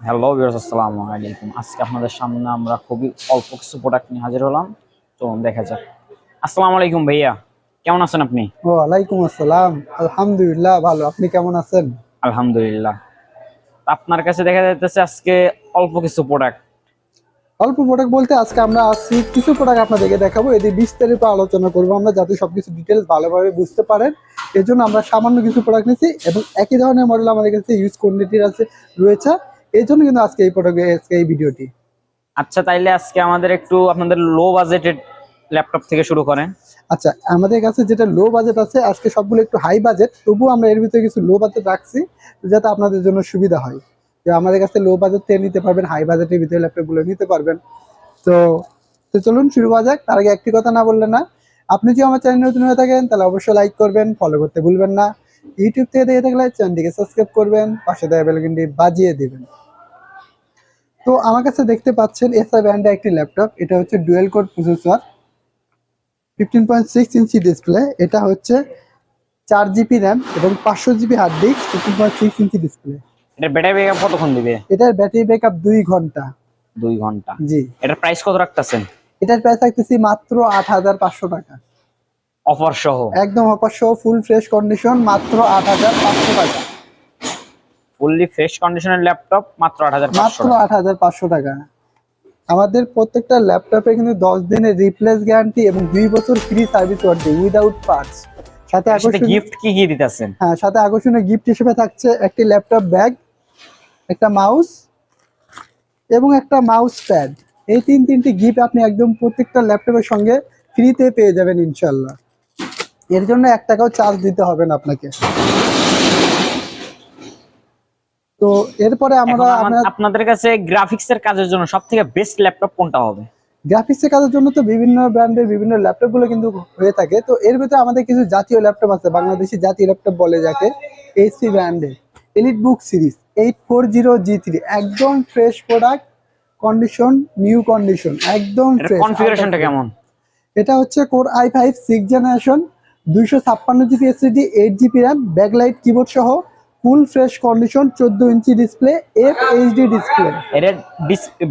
Hello viewers, আসসালামু আলাইকুম। আজকে আপনাদের সামনে আমরা খুবই অল্প কিছু প্রোডাক্ট নিয়ে হাজির হলাম। চলুন দেখা যাক। আসসালামু আলাইকুম ভাইয়া, কেমন আছেন আপনি? ওয়ালাইকুম আসসালাম। আলহামদুলিল্লাহ ভালো। আপনি কেমন আছেন? আলহামদুলিল্লাহ। আপনার কাছে দেখা যাইতেছে আজকে অল্প কিছু প্রোডাক্ট। অল্প প্রোডাক্ট বলতে আজকে আমরা আসছি কিছু প্রোডাক্ট আপনাদেরকে দেখাবো, এটি বিস্তারিত আলোচনা করবো আমরা, যাতে সবকিছু ডিটেলস ভালোভাবে বুঝতে পারেন। এর জন্য আমরা সামান্য কিছু প্রোডাক্ট নিচ্ছি এবং একই ধরনের মডেল আমাদের কাছে ইউজ কোয়ান্টিটির আছে রয়েছে। এই জন্য কিন্তু আজকে এই প্রোডাক্ট, আজকে এই ভিডিওটি। আচ্ছা, তাইলে আজকে আমাদের একটু আপনাদের লো বাজেটের ল্যাপটপ থেকে শুরু করেন। আচ্ছা, আমাদের কাছে যেটা লো বাজেট আছে, আজকে সবগুলো একটু হাই বাজেট, তবুও আমরা এর ভিতরে কিছু লো বাজেট রাখছি যাতে আপনাদের জন্য সুবিধা হয়। যে আমাদের কাছে লো বাজেট থেকে নিতে পারবেন, হাই বাজেটের ভিতরে ল্যাপটপগুলো নিতে পারবেন। তো তো চলুন শুরু করা যাক। তার আগে একটি কথা না বললে না, আপনি যদি আমার চ্যানেল নতুন হয়ে থাকেন তাহলে অবশ্যই লাইক করবেন, ফলো করতে ভুলবেন না। ইউটিউব থেকে দেখে থাকলে চ্যানেলটিকে সাবস্ক্রাইব করবেন, পাশে দেওয়া বেল আইকনটি বাজিয়ে দিবেন। তো আমার কাছে দেখতে পাচ্ছেন এসআই ব্র্যান্ডের একটি ল্যাপটপ। এটা হচ্ছে dual core processor, 15.6 inch display. এটা হচ্ছে 4 জিবি র্যাম এবং 500 GB hard disk, 15.6 inch display. এটার ব্যাটারি ব্যাকআপ কতক্ষণ দিবে? এটার ব্যাটারি ব্যাকআপ 2 ঘন্টা। 2 ঘন্টা। জি। এটার প্রাইস কত রাখতেছেন? এটার প্রাইস রাখতেছি মাত্র 8,500 টাকা। অফার সহ? একদম অফার সহ, ফুল ফ্রেশ কন্ডিশন, মাত্র 8,500 টাকা। ফুললি ফ্রেশ কন্ডিশনের ল্যাপটপ মাত্র 8,500 মাত্র টাকা। 8,500 টাকা। আমাদের প্রত্যেকটা ল্যাপটপে কিন্তু 10 দিনের রিপ্লেস গ্যারান্টি এবং 2 বছর free service warranty without parts. সাথে আকর্ষণীয় গিফট কি কি দিতেছেন? হ্যাঁ, সাথে আকর্ষণীয় গিফট হিসেবে থাকছে একটি ল্যাপটপ ব্যাগ, একটা মাউস এবং একটা মাউস প্যাড। এই তিনটি গিফট আপনি একদম প্রত্যেকটা ল্যাপটপের সঙ্গে ফ্রিতে পেয়ে যাবেন ইনশাল্লাহ। এর জন্য 1 টাকাও চার্জ দিতে হবে না আপনাকে। তো এরপরে আমরা আপনাদের কাছে গ্রাফিক্স এর কাজের জন্য সবথেকে বেস্ট ল্যাপটপ কোনটা হবে? গ্রাফিক্সের কাজের জন্য তো বিভিন্ন ব্র্যান্ডের বিভিন্ন ল্যাপটপ গুলো কিন্তু হয়ে থাকে। তো এর ভিতরে আমাদের কিছু জাতীয় ল্যাপটপ আছে, বাংলাদেশি জাতীয় ল্যাপটপ বলে যাকে, এইচপি ব্র্যান্ডের এলিট বুক সিরিজ 840G3, একদম fresh product, condition new condition, একদম ফ্রেশ। কনফিগারেশনটা কেমন? এটা হচ্ছে কোর i5 6th জেনারেশন, 256 GB SSD, 8 GB RAM, backlight keyboard সহ, ফুল fresh condition, 14 inch display, FHD display. এর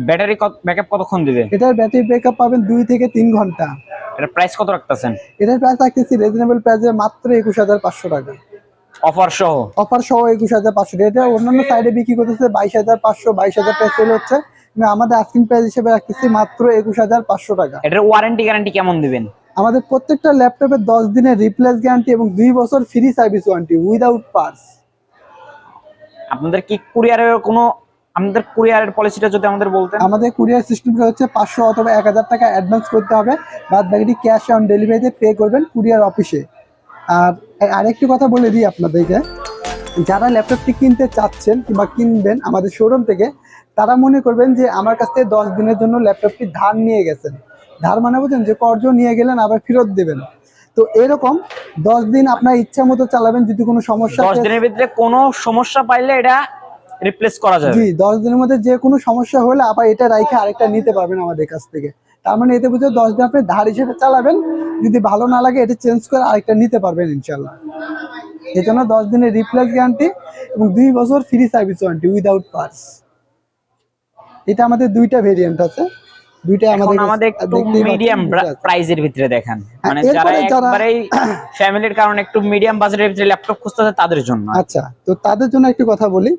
ব্যাটারি ব্যাকআপ কতক্ষণ দিবে? এটার ব্যাটারি ব্যাকআপ পাবেন 2 থেকে 3 ঘন্টা। এটার প্রাইস কত রাখতেছেন? এটার প্রাইস রাখতেছি রিজনেবল প্রাইসে মাত্র 21,500 টাকা। অফার সহ? অফার সহ 21,500 টাকা। এটা অন্যান্য সাইডে বিক্রি করতেছে 22,500, 22,000 টাকা সেল হচ্ছে, কিন্তু আমাদের আস্কিং প্রাইস হিসেবে রাখতেছি মাত্র 21,500 টাকা। এটার ওয়ারেন্টি গ্যারান্টি কেমন দিবেন? আমাদের প্রত্যেকটা ল্যাপটপে 10 দিনের রিপ্লেস গ্যারান্টি এবং 2 বছর free service warranty without parts. আপনাদের কি আমাদের কুরিয়ারের পলিসিটা যদি আমাদের বলতেন? আমাদের কুরিয়ার সিস্টেমটা হচ্ছে 500 অথবা 1,000 টাকা অ্যাডভান্স করতে হবে, বাদ বাকিটি ক্যাশ অন ডেলিভারিতে পে করবেন কুরিয়ার অফিসে। আর আরেকটি কথা বলে দিই আপনাদেরকে, যারা ল্যাপটপটি কিনতে চাচ্ছেন কিংবা কিনবেন আমাদের শোরুম থেকে, তারা মনে করবেন যে আমার কাছ থেকে 10 দিনের জন্য ল্যাপটপটি ধার নিয়ে গেছেন। ধার মানে বুঝেন, যে কর্জ নিয়ে গেলেন আবার ফেরত দেবেন। তো এরকম 10 দিন আপনার ইচ্ছা মতো চালাবেন। যদি কোনো সমস্যা 10 দিনের ভিতরে কোনো সমস্যা পাইলে এটা রিপ্লেস করা যাবে? জি, 10 দিনের মধ্যে যে কোনো সমস্যা হলে আবার এটা রাইখে আরেকটা নিতে পারবেন আমাদের কাছ থেকে। তার মানে এতে বুঝে 10 দিন আপনি ধার হিসেবে চালাবেন, যদি ভালো না লাগে এটা চেঞ্জ করে আরেকটা নিতে পারবেন ইনশাল্লাহ। এই জন্য 10 দিনের রিপ্লেস গ্যারান্টি এবং 2 বছর free service warranty without parts. এটা আমাদের দুইটা ভেরিয়েন্ট আছে, দুইটাই আমাদের একটু মিডিয়াম প্রাইজের ভিতরে দেখান, মানে যারা একবারেই ফ্যামিলির কারণে একটু মিডিয়াম বাজেটের ভিতরে ল্যাপটপ খুঁজতেছে তাদের জন্য। আচ্ছা, তো তাদের জন্য একটু কথা বলি।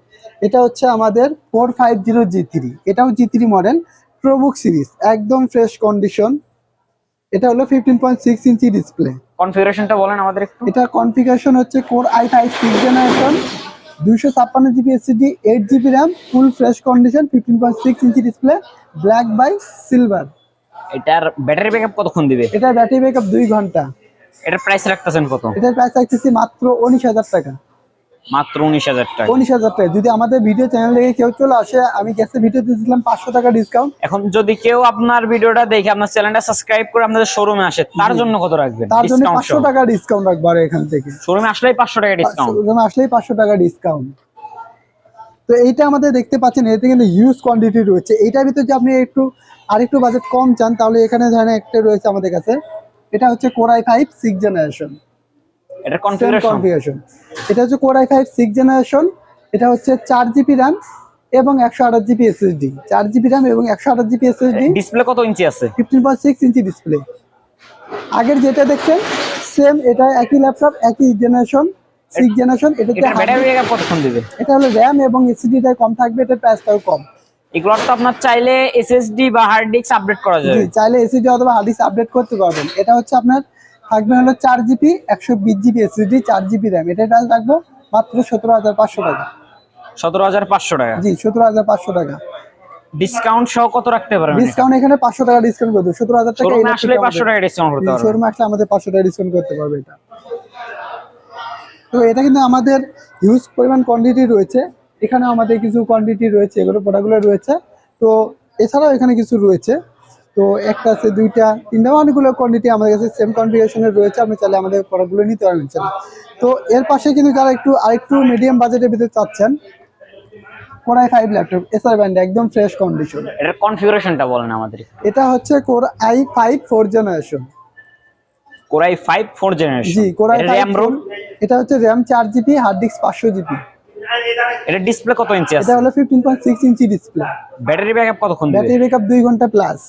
এটা হচ্ছে আমাদের 450G3, এটাও G3 মডেল, প্রোবুক সিরিজ, একদম ফ্রেশ কন্ডিশন। এটা হলো 15.6 ইঞ্চি ডিসপ্লে। কনফিগারেশনটা বলেন আমাদের একটু। এটা কনফিগারেশন হচ্ছে কোর i5 6th জেনারেশন, 256 GB SSD, 8 GB RAM, full fresh condition, 15.6 inch display, black by silver. এটার ব্যাটারি ব্যাকআপ কতক্ষণ দিবে? এটার ব্যাটারি ব্যাকআপ 2 ঘন্টা। এটার প্রাইস রাখতেছেন কত? এটার প্রাইস রাখতেছি মাত্র 19,000 টাকা। মাত্র 19,000 টাকা? 19,000 টাকা। যদি আমাদের ভিডিও চ্যানেল থেকে কেউ চলে আসে, আমি গ্যাসে ভিডিও দিয়েছিলাম 500 টাকা ডিসকাউন্ট। এখন যদি কেউ আপনার ভিডিওটা দেখে আপনার চ্যানেলটা সাবস্ক্রাইব করে আপনাদের শোরুমে আসে, তার জন্য কত রাখবেন? তার জন্য 500 টাকা ডিসকাউন্ট রাখবো আর এখান থেকে। শোরুমে আসলেই 500 টাকা ডিসকাউন্ট? শোরুমে আসলেই 500 টাকা ডিসকাউন্ট। তো এইটা আমাদের দেখতে পাচ্ছেন, এতে কিন্তু হিউজ কোয়ান্টিটি রয়েছে। এইটার ভিতরে যে আপনি আরেকটু বাজেট কম চান, তাহলে এখানে ধরেন একটা রয়েছে আমাদের কাছে। এটা হচ্ছে কোর i5 6th জেনারেশন। এটা কনফিগারেশন? এটা হচ্ছে কোর i5 6th জেনারেশন। এটা হচ্ছে 4 জিবি র্যাম, এবং 128 জিবি এসএসডি, 4 জিবি র্যাম এবং 128 জিবি এসএসডি। ডিসপ্লে কত ইঞ্চি আছে? 15.6 ইঞ্চি ডিসপ্লে। আগের যেটা দেখছেন সেম, এটা একই ল্যাপটপ, একই জেনারেশন, 6 জেনারেশন। এটাতে এটার ব্যাটারি ব্যাকআপ কতক্ষণ দিবে? এটা হলো র্যাম এবং এসএসডিটা কম থাকবে, এটা প্রাইসটাও কম। এগুলোর তো আপনার চাইলে এসএসডি বা হার্ড ডিস্ক আপডেট করা জি, যাবে। চাইলে এসএসডি অথবা হার্ড ডিস্ক আপডেট করতে পারবেন। এটা হচ্ছে আপনার থাকবে হলো 4 GB 120 GB SSD, 4 GB RAM. এটা প্রাইস রাখবো মাত্র 17,500 টাকা। 17,500 টাকা। জি, 17,500 টাকা। ডিসকাউন্ট সহ কত রাখতে পারবেন? ডিসকাউন্ট এখানে 500 টাকা ডিসকাউন্ট করে দেবো, 17,000 টাকা। শোরুমে আসলে 500 টাকা ডিসকাউন্ট করতে পারবেন। শোরুমে আসলে আমাদের 500 টাকা ডিসকাউন্ট করতে পারবে এটা। তো এটা কিন্তু আমাদের হিউজ পরিমাণ কোয়ান্টিটি রয়েছে, এখানে আমাদের কিছু কোয়ান্টিটি রয়েছে, এগুলো প্রোডাক্টগুলো রয়েছে। তো এছাড়াও এখানে কিছু রয়েছে, তো একটা আছে, দুইটা, তিনটা, অনেকগুলো কোয়ান্টিটি আমাদের কাছে সেম কনফিগারেশনের রয়েছে। আপনি চাইলে আমাদের প্রোডাক্টগুলো নিতে পারবেন। তো এর পাশে কিন্তু যারা আরেকটু মিডিয়াম বাজেটের ভিতরে চাচ্ছেন, Core i5 laptop SR brand, একদম ফ্রেশ কন্ডিশন। এটার কনফিগারেশনটা বলেন আমাদের। এটা হচ্ছে Core i5 4 generation. Core i5 4 generation. জি, Core i5 RAM ROM? এটা হচ্ছে RAM 4 GB, hard disk 500 GB. এটা ডিসপ্লে কত ইঞ্চি আছে? এটা হলো 15.6 ইঞ্চি ডিসপ্লে। ব্যাটারি ব্যাকআপ কতক্ষণ দিবে? ব্যাটারি ব্যাকআপ 2 ঘন্টা প্লাস।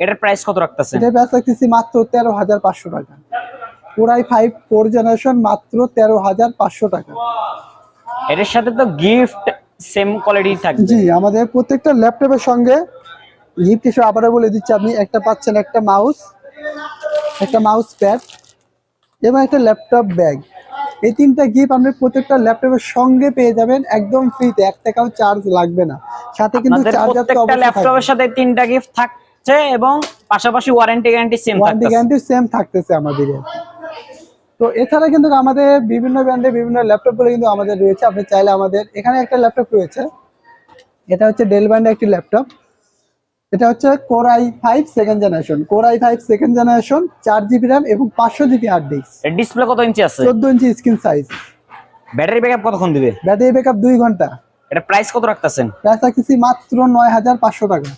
এটার প্রাইস কত রাখতেছেন? এটার প্রাইস রাখতেছি মাত্র 13,500 টাকা। Core i5 4 জেনারেশন মাত্র 13,500 টাকা। এটার সাথে তো গিফট সেম কোয়ালিটি থাকবে। জি, আমাদের প্রত্যেকটা ল্যাপটপের সঙ্গে গিফট হিসেবে আবারও বলে দিচ্ছি, আপনি একটা পাচ্ছেন একটা মাউস, একটা মাউস প্যাড এবং একটা ল্যাপটপ ব্যাগ। এই তিনটা গিফট আপনি প্রত্যেকটা ল্যাপটপের সঙ্গে পেয়ে যাবেন একদম ফ্রিতে, 1 টাকাও চার্জ লাগবে না। সাথে কিন্তু আপনাদের চার্জার তো প্রত্যেকটা অবশ্যই ল্যাপটপের থাকবে। সাথে 3টা গিফট থাকছে এবং পাশাপাশি ওয়ারেন্টি গ্যারান্টি সেম ওয়ারেন্টি থাকছে। গ্যারান্টি সেম থাকতেছে আমাদের। তো এছাড়া কিন্তু আমাদের বিভিন্ন ব্র্যান্ডের বিভিন্ন ল্যাপটপগুলো কিন্তু আমাদের রয়েছে। আপনি চাইলে আমাদের এখানে একটা ল্যাপটপ রয়েছে, এটা হচ্ছে ডেল ব্র্যান্ডের একটি ল্যাপটপ। এটা হচ্ছে Core i5 second generation. Core i5 second generation, 4 GB RAM এবং 500 জিবি হার্ড ডিস্ক। এর ডিসপ্লে কত ইঞ্চি আছে? 14 ইঞ্চি স্ক্রিন সাইজ। ব্যাটারি ব্যাকআপ কতক্ষণ দিবে? ব্যাটারি ব্যাকআপ 2 ঘন্টা। এটা প্রাইস কত রাখতেছেন? প্রাইস রাখতেছি মাত্র 9,500 টাকা।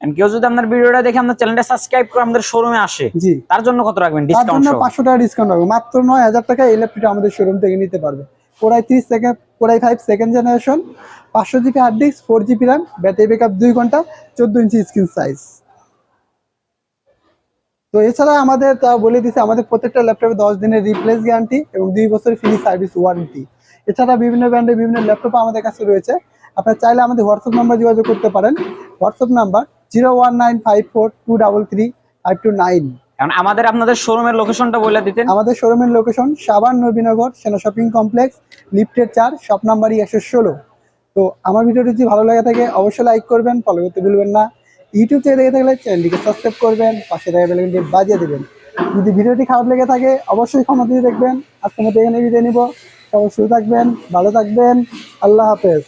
এন্ড কেউ যদি আপনার ভিডিওটা দেখে আপনার চ্যানেলটা সাবস্ক্রাইব করে আমাদের শোরুমে আসে, জি, তার জন্য কত রাখবেন তার ডিসকাউন্ট জন্য সহ? 500 টাকা ডিসকাউন্ট হবে। মাত্র 9,000 টাকা এই ল্যাপটপটা আমাদের শোরুম থেকে নিতে পারবে। Core i5 second generation, 500 GB hard disk, 4 GB RAM, battery backup 2 ঘন্টা, 14 ইঞ্চি স্ক্রিন সাইজ। তো এছাড়া আমাদের তা বলে দিচ্ছে, আমাদের প্রত্যেকটা ল্যাপটপে 10 দিনের রিপ্লেস গ্যারান্টি এবং 2 বছরের ফ্রি সার্ভিস ওয়ারেন্টি। এছাড়া বিভিন্ন ব্র্যান্ডের বিভিন্ন ল্যাপটপ আমাদের কাছে রয়েছে। আপনারা চাইলে আমাদের হোয়াটসঅ্যাপ নাম্বার যোগাযোগ করতে পারেন। WhatsApp number 01954235229। এখন আপনাদের শোরুমের লোকেশনটা বলে দিতেন। আমাদের শোরুমের লোকেশন সাভার নবীনগর সেনা শপিং কমপ্লেক্স, লিফটের 4, শপ নাম্বারই 116। তো আমার ভিডিওটি যদি ভালো লাগে থাকে অবশ্যই লাইক করবেন, ফলো করতে ভুলবেন না। ইউটিউব থেকে দেখে থাকলে চ্যানেলটিকে সাবস্ক্রাইব করবেন, পাশে থাকা বেল আইকনটি বাজিয়ে দেবেন। যদি ভিডিওটি খারাপ লেগে থাকে অবশ্যই ক্ষমা দিয়ে দেখবেন। আজকের মতো এখানে বিদায় নিব। সবাই সুস্থ থাকবেন, ভালো থাকবেন। আল্লাহ হাফেজ।